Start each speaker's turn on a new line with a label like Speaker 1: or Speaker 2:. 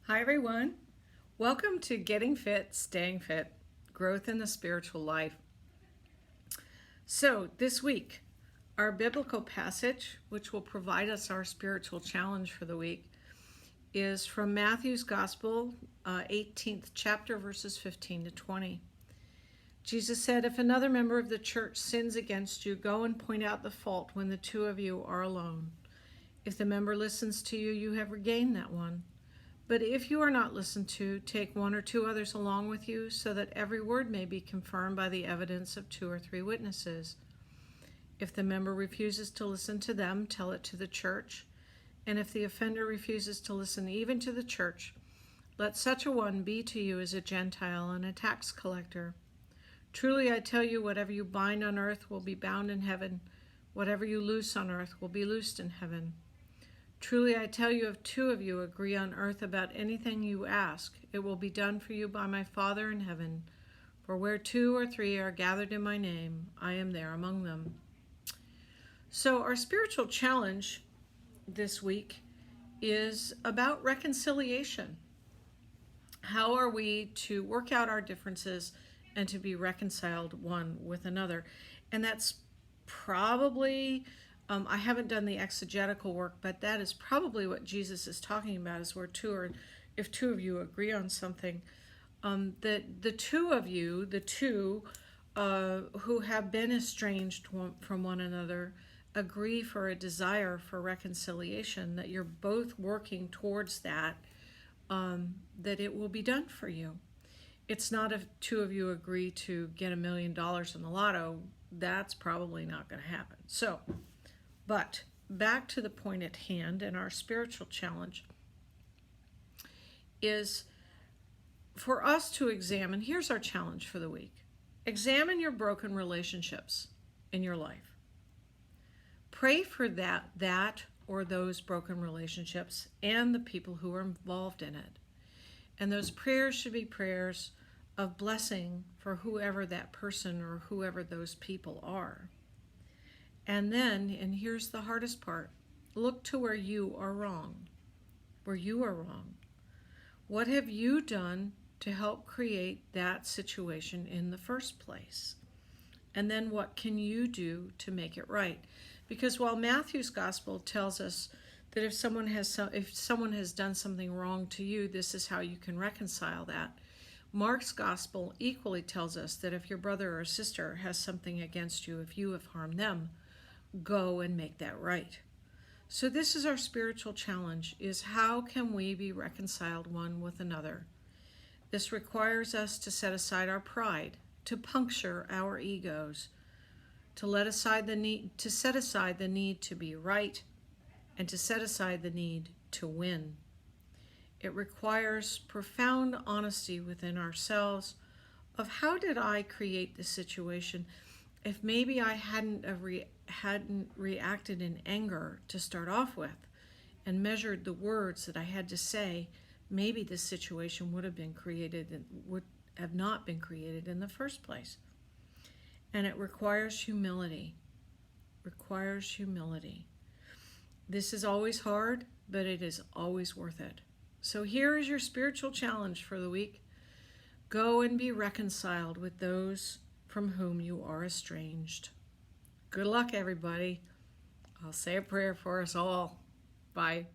Speaker 1: Hi, everyone. Welcome to Getting Fit, Staying Fit, Growth in the Spiritual Life. So, this week, our biblical passage, which will provide us our spiritual challenge for the week, is from Matthew's Gospel, 18th chapter, verses 15 to 20. Jesus said, "If another member of the church sins against you, go and point out the fault when the two of you are alone. If the member listens to you, you have regained that one. But if you are not listened to, take one or two others along with you, so that every word may be confirmed by the evidence of two or three witnesses. If the member refuses to listen to them, tell it to the church. And if the offender refuses to listen even to the church, let such a one be to you as a Gentile and a tax collector. Truly I tell you, whatever you bind on earth will be bound in heaven. Whatever you loose on earth will be loosed in heaven. Truly I tell you, if two of you agree on earth about anything you ask, it will be done for you by my Father in heaven. For where two or three are gathered in my name, I am there among them." So our spiritual challenge this week is about reconciliation. How are we to work out our differences and to be reconciled one with another? And that's probably... I haven't done the exegetical work, but that is probably what Jesus is talking about, is where if two of you agree on something, that the two of you, who have been estranged from one another, agree for a desire for reconciliation, that you're both working towards that, that it will be done for you. It's not if two of you agree to get $1 million in the lotto, that's probably not going to happen. But back to the point at hand, and our spiritual challenge is for us to examine. Here's our challenge for the week. Examine your broken relationships in your life. Pray for that or those broken relationships and the people who are involved in it. And those prayers should be prayers of blessing for whoever that person or whoever those people are. And then, and here's the hardest part, look to where you are wrong. Where you are wrong. What have you done to help create that situation in the first place? And then what can you do to make it right? Because while Matthew's gospel tells us that if someone has done something wrong to you, this is how you can reconcile that. Mark's gospel equally tells us that if your brother or sister has something against you, if you have harmed them, go and make that right. So this is our spiritual challenge, is how can we be reconciled one with another? This requires us to set aside our pride, to puncture our egos, to set aside the need to be right, and to set aside the need to win. It requires profound honesty within ourselves of how did I create this situation? If maybe I hadn't reacted in anger to start off with and measured the words that I had to say, maybe this situation would have not been created in the first place. And it requires humility. This is always hard, but it is always worth it. So here is your spiritual challenge for the week. Go and be reconciled with those from whom you are estranged. Good luck, everybody. I'll say a prayer for us all. Bye.